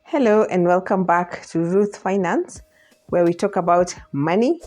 Hello and welcome back to Ruth Finance, where we talk about money,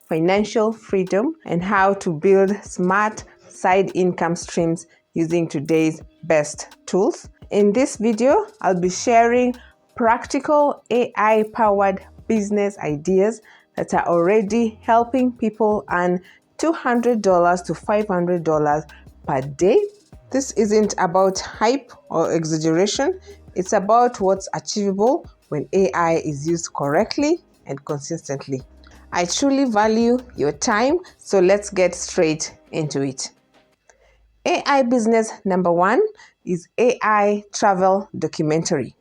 financial freedom, and how to build smart side income streams using today's best tools. In this video, I'll be sharing practical AI-powered business ideas that are already helping people earn $200 to $500 per day. This isn't about hype or exaggeration. It's about what's achievable when AI is used correctly and consistently. I truly value your time, so let's get straight into it. AI business number one is AI travel documentary.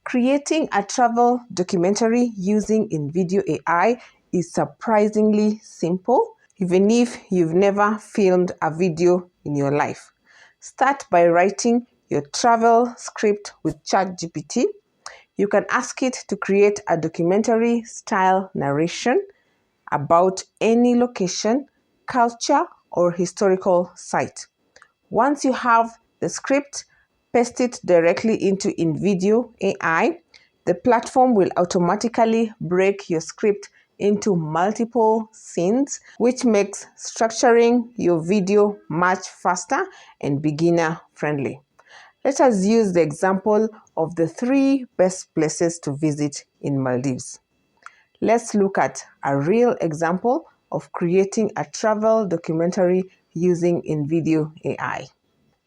Creating a travel documentary using InVideo AI is surprisingly simple, even if you've never filmed a video in your life. Start by writing your travel script with ChatGPT. You can ask it to create a documentary-style narration about any location, culture, or historical site. Once you have the script, paste it directly into InVideo AI. The platform will automatically break your script into multiple scenes, which makes structuring your video much faster and beginner-friendly. Let us use the example of the 3 best places to visit in Maldives. Let's look at a real example of creating a travel documentary using InVideo AI.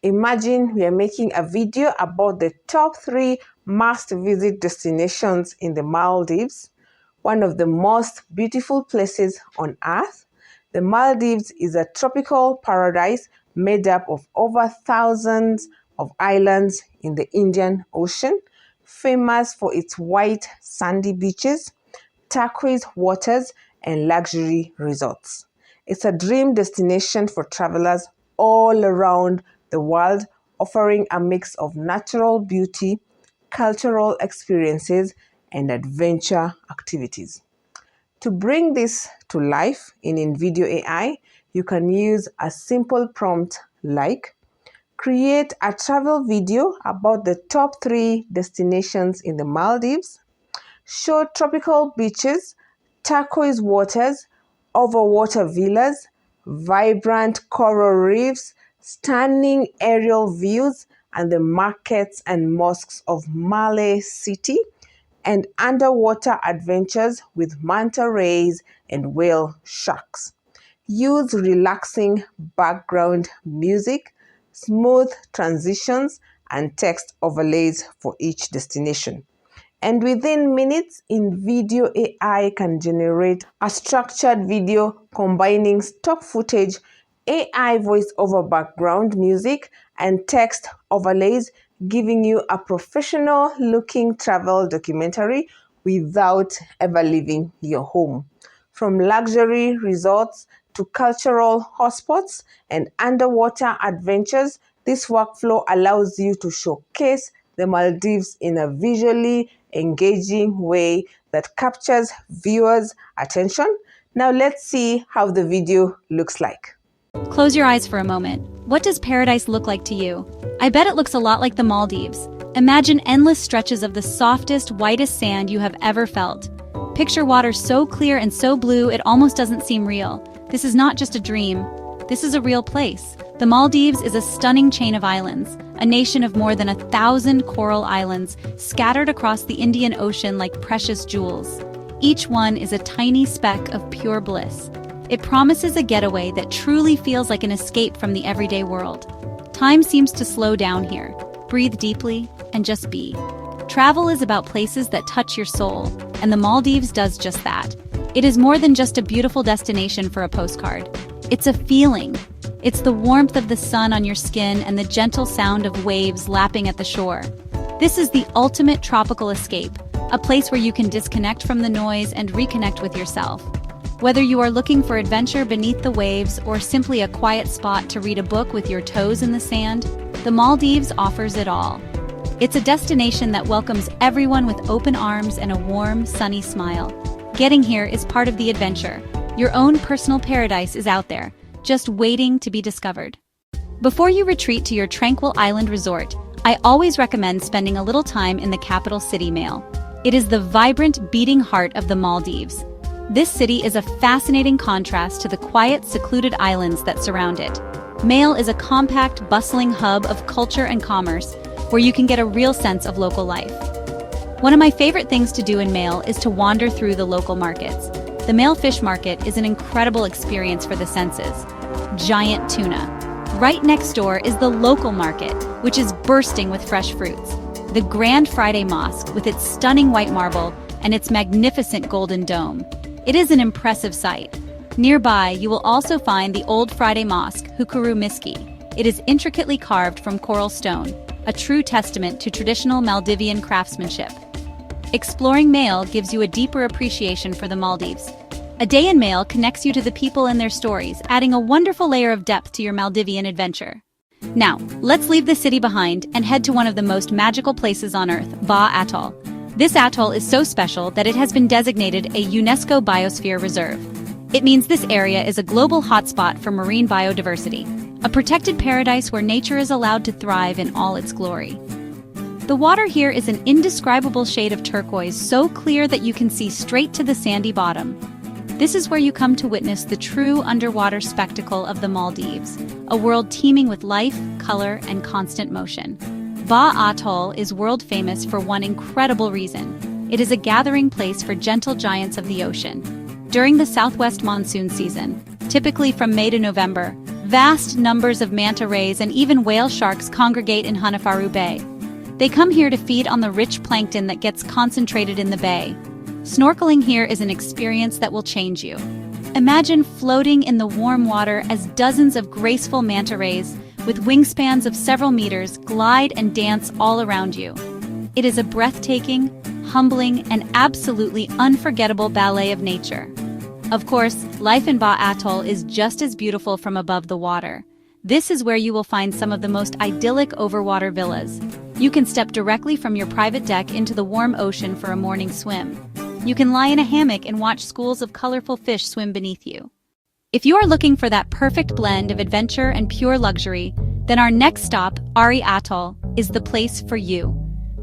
Imagine we are making a video about the top 3 must-visit destinations in the Maldives, one of the most beautiful places on earth. The Maldives is a tropical paradise made up of over thousands of islands in the Indian Ocean, famous for its white sandy beaches, turquoise waters, and luxury resorts. It's a dream destination for travelers all around the world, offering a mix of natural beauty, cultural experiences, and adventure activities. To bring this to life in InVideo AI, you can use a simple prompt like, create a travel video about the top 3 destinations in the Maldives. Show tropical beaches, turquoise waters, overwater villas, vibrant coral reefs, stunning aerial views, and the markets and mosques of Malé City, and underwater adventures with manta rays and whale sharks. Use relaxing background music, smooth transitions, and text overlays for each destination. And within minutes, InVideo AI can generate a structured video combining stock footage, AI voice-over background music, and text overlays, giving you a professional-looking travel documentary without ever leaving your home. From luxury resorts to cultural hotspots and underwater adventures, this workflow allows you to showcase the Maldives in a visually engaging way that captures viewers' attention. Now let's see how the video looks like. Close your eyes for a moment. What does paradise look like to you? I bet it looks a lot like the Maldives. Imagine endless stretches of the softest, whitest sand you have ever felt. Picture water so clear and so blue it almost doesn't seem real. This is not just a dream. This is a real place. The Maldives is a stunning chain of islands, a nation of more than 1,000 coral islands scattered across the Indian Ocean like precious jewels. Each one is a tiny speck of pure bliss. It promises a getaway that truly feels like an escape from the everyday world. Time seems to slow down here. Breathe deeply and just be. Travel is about places that touch your soul, and the Maldives does just that. It is more than just a beautiful destination for a postcard. It's a feeling. It's the warmth of the sun on your skin and the gentle sound of waves lapping at the shore. This is the ultimate tropical escape, a place where you can disconnect from the noise and reconnect with yourself. Whether you are looking for adventure beneath the waves or simply a quiet spot to read a book with your toes in the sand, the Maldives offers it all. It's a destination that welcomes everyone with open arms and a warm, sunny smile. Getting here is part of the adventure. Your own personal paradise is out there, just waiting to be discovered. Before you retreat to your tranquil island resort, I always recommend spending a little time in the capital city, Male. It is the vibrant, beating heart of the Maldives. This city is a fascinating contrast to the quiet, secluded islands that surround it. Male is a compact, bustling hub of culture and commerce where you can get a real sense of local life. One of my favorite things to do in Male is to wander through the local markets. The Male Fish Market is an incredible experience for the senses. Giant tuna. Right next door is the local market, which is bursting with fresh fruits. The Grand Friday Mosque, with its stunning white marble and its magnificent golden dome. It is an impressive sight. Nearby, you will also find the Old Friday Mosque, Hukuru Miski. It is intricately carved from coral stone, a true testament to traditional Maldivian craftsmanship. Exploring Male gives you a deeper appreciation for the Maldives. A day in Male connects you to the people and their stories, adding a wonderful layer of depth to your Maldivian adventure. Now, let's leave the city behind and head to one of the most magical places on Earth, Ba Atoll. This atoll is so special that it has been designated a UNESCO Biosphere Reserve. It means this area is a global hotspot for marine biodiversity, a protected paradise where nature is allowed to thrive in all its glory. The water here is an indescribable shade of turquoise, so clear that you can see straight to the sandy bottom. This is where you come to witness the true underwater spectacle of the Maldives, a world teeming with life, color, and constant motion. Ba Atoll is world famous for one incredible reason. It is a gathering place for gentle giants of the ocean. During the southwest monsoon season, typically from May to November, vast numbers of manta rays and even whale sharks congregate in Hanafaru Bay. They come here to feed on the rich plankton that gets concentrated in the bay. Snorkeling here is an experience that will change you. Imagine floating in the warm water as dozens of graceful manta rays, with wingspans of several meters, glide and dance all around you. It is a breathtaking, humbling, and absolutely unforgettable ballet of nature. Of course, life in Ba Atoll is just as beautiful from above the water. This is where you will find some of the most idyllic overwater villas. You can step directly from your private deck into the warm ocean for a morning swim. You can lie in a hammock and watch schools of colorful fish swim beneath you. If you are looking for that perfect blend of adventure and pure luxury, then our next stop, Ari Atoll, is the place for you.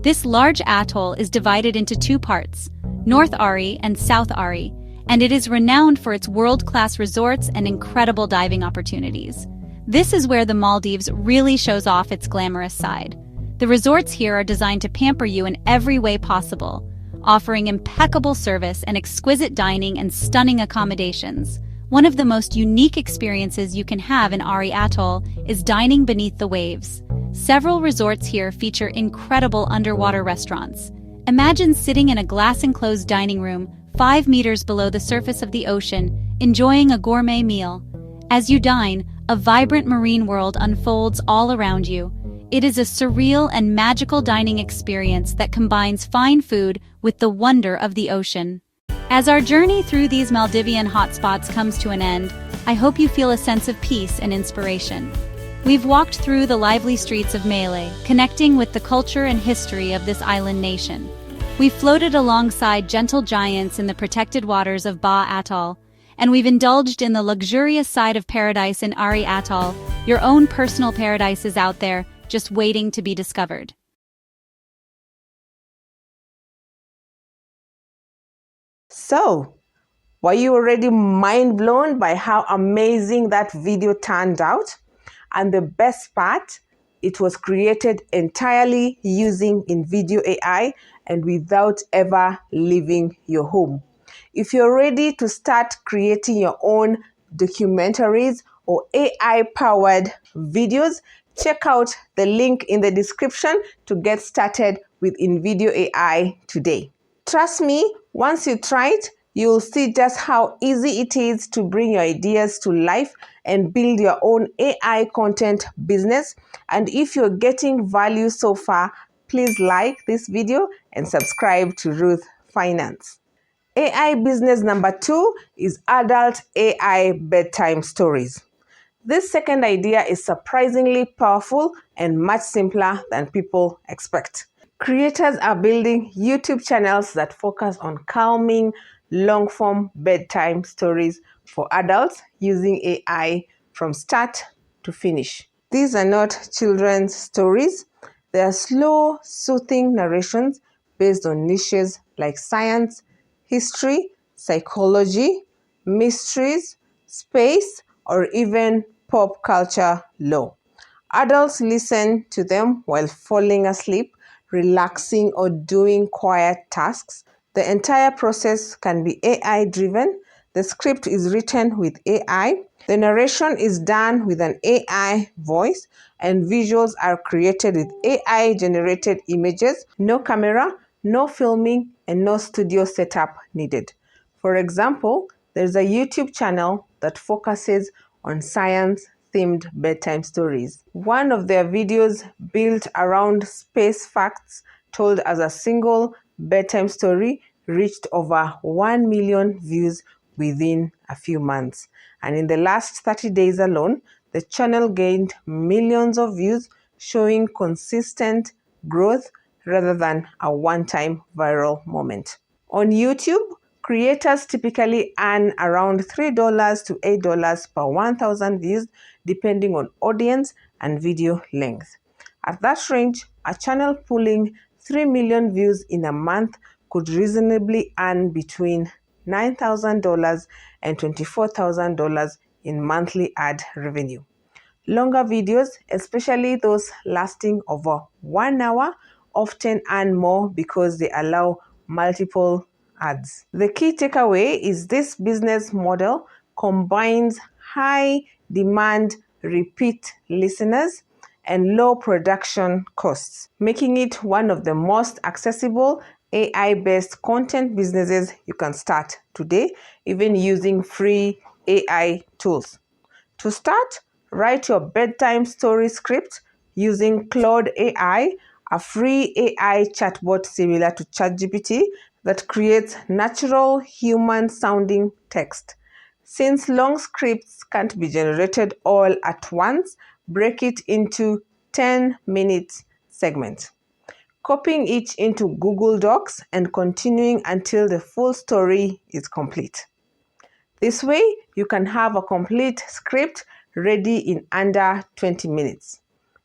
This large atoll is divided into two parts, North Ari and South Ari, and it is renowned for its world-class resorts and incredible diving opportunities. This is where the Maldives really shows off its glamorous side. The resorts here are designed to pamper you in every way possible, offering impeccable service and exquisite dining and stunning accommodations. One of the most unique experiences you can have in Ari Atoll is dining beneath the waves. Several resorts here feature incredible underwater restaurants. Imagine sitting in a glass-enclosed dining room 5 meters below the surface of the ocean, enjoying a gourmet meal. As you dine, a vibrant marine world unfolds all around you. It is a surreal and magical dining experience that combines fine food with the wonder of the ocean. As our journey through these Maldivian hotspots comes to an end, I hope you feel a sense of peace and inspiration. We've walked through the lively streets of Malé, connecting with the culture and history of this island nation. We've floated alongside gentle giants in the protected waters of Ba Atoll, and we've indulged in the luxurious side of paradise in Ari Atoll. Your own personal paradise is out there, just waiting to be discovered. So, were you already mind blown by how amazing that video turned out? And the best part, it was created entirely using InVideo AI and without ever leaving your home. If you're ready to start creating your own documentaries or AI-powered videos, check out the link in the description to get started with InVideo AI today. Trust me, once you try it, you'll see just how easy it is to bring your ideas to life and build your own AI content business. And if you're getting value so far, please like this video and subscribe to Ruth Finance. AI business number 2 is adult AI bedtime stories. This second idea is surprisingly powerful and much simpler than people expect. Creators are building YouTube channels that focus on calming, long-form bedtime stories for adults using AI from start to finish. These are not children's stories. There are slow, soothing narrations based on niches like science, history, psychology, mysteries, space, or even pop culture lore. Adults listen to them while falling asleep, relaxing, or doing quiet tasks. The entire process can be AI driven. The script is written with AI. The narration is done with an AI voice, and visuals are created with AI generated images. No camera, no filming, and no studio setup needed. For example, there's a YouTube channel that focuses on science-themed bedtime stories. One of their videos built around space facts told as a single bedtime story reached over 1 million views within a few months. And in the last 30 days alone, the channel gained millions of views, showing consistent growth rather than a one-time viral moment. On YouTube, creators typically earn around $3 to $8 per 1,000 views, depending on audience and video length. At that range, a channel pulling 3 million views in a month could reasonably earn between $9,000 and $24,000 in monthly ad revenue. Longer videos, especially those lasting over 1 hour, often earn more because they allow multiple ads. The key takeaway is this business model combines high demand repeat listeners and low production costs, making it one of the most accessible AI-based content businesses you can start today, even using free AI tools. To start, write your bedtime story script using Claude AI, a free AI chatbot similar to ChatGPT that creates natural human-sounding text. Since long scripts can't be generated all at once, break it into 10-minute segments, copying each into Google Docs and continuing until the full story is complete. This way, you can have a complete script ready in under 20 minutes.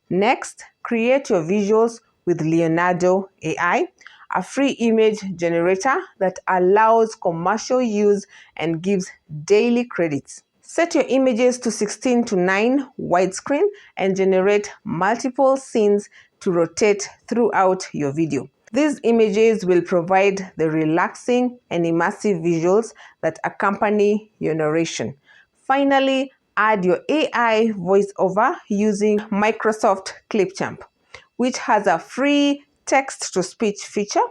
Next, create your visuals with Leonardo AI, a free image generator that allows commercial use and gives daily credits. Set your images to 16:9 widescreen and generate multiple scenes to rotate throughout your video. These images will provide the relaxing and immersive visuals that accompany your narration. Finally, add your AI voiceover using Microsoft Clipchamp, which has a free text-to-speech feature.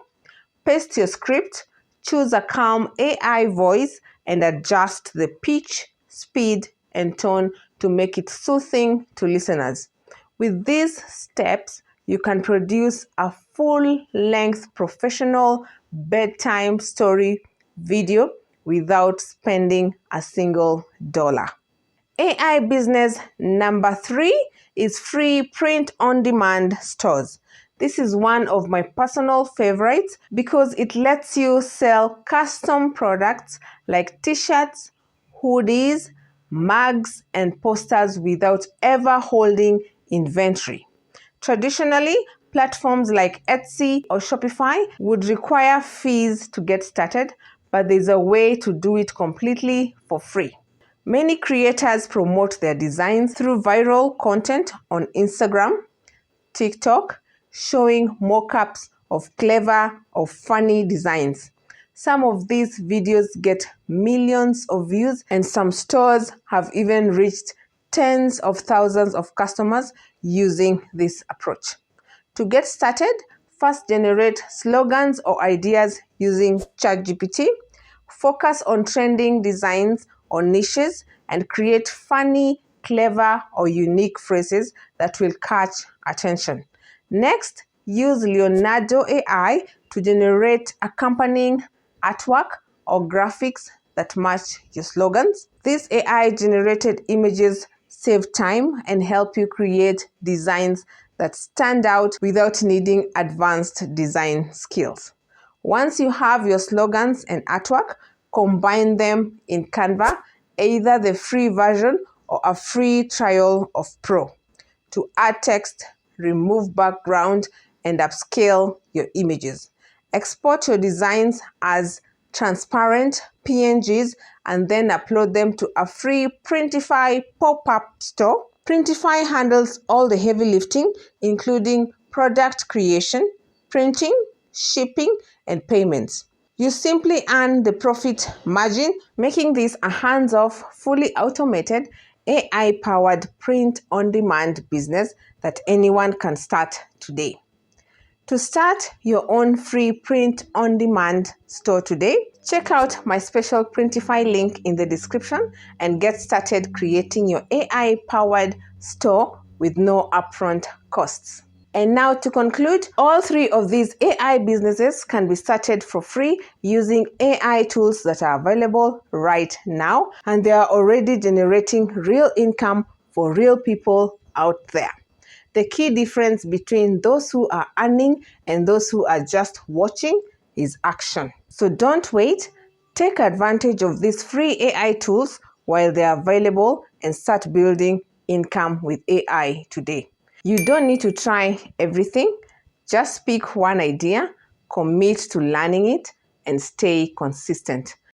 Paste your script, choose a calm AI voice, and adjust the pitch, speed, and tone to make it soothing to listeners. With these steps, you can produce a full-length professional bedtime story video without spending a single dollar. AI business number 3 is free print-on-demand stores. This is one of my personal favorites because it lets you sell custom products like t-shirts, hoodies, mugs, and posters without ever holding inventory. Traditionally, platforms like Etsy or Shopify would require fees to get started, but there's a way to do it completely for free. Many creators promote their designs through viral content on Instagram, TikTok, showing mock-ups of clever or funny designs. Some of these videos get millions of views, and some stores have even reached tens of thousands of customers using this approach. To get started, first generate slogans or ideas using ChatGPT, focus on trending designs or niches, and create funny, clever, or unique phrases that will catch attention. Next, use Leonardo AI to generate accompanying artwork or graphics that match your slogans. These AI-generated images save time and help you create designs that stand out without needing advanced design skills. Once you have your slogans and artwork, combine them in Canva, either the free version or a free trial of Pro, to add text, remove background, and upscale your images. Export your designs as transparent PNGs and then upload them to a free Printify pop-up store. Printify handles all the heavy lifting, including product creation, printing, shipping, and payments. You simply earn the profit margin, making this a hands-off, fully automated, AI-powered print-on-demand business that anyone can start today. To start your own free print-on-demand store today, check out my special Printify link in the description and get started creating your AI-powered store with no upfront costs. And now to conclude, all three of these AI businesses can be started for free using AI tools that are available right now, and they are already generating real income for real people out there. The key difference between those who are earning and those who are just watching is action. So don't wait. Take advantage of these free AI tools while they are available and start building income with AI today. You don't need to try everything. Just pick one idea, commit to learning it, and stay consistent.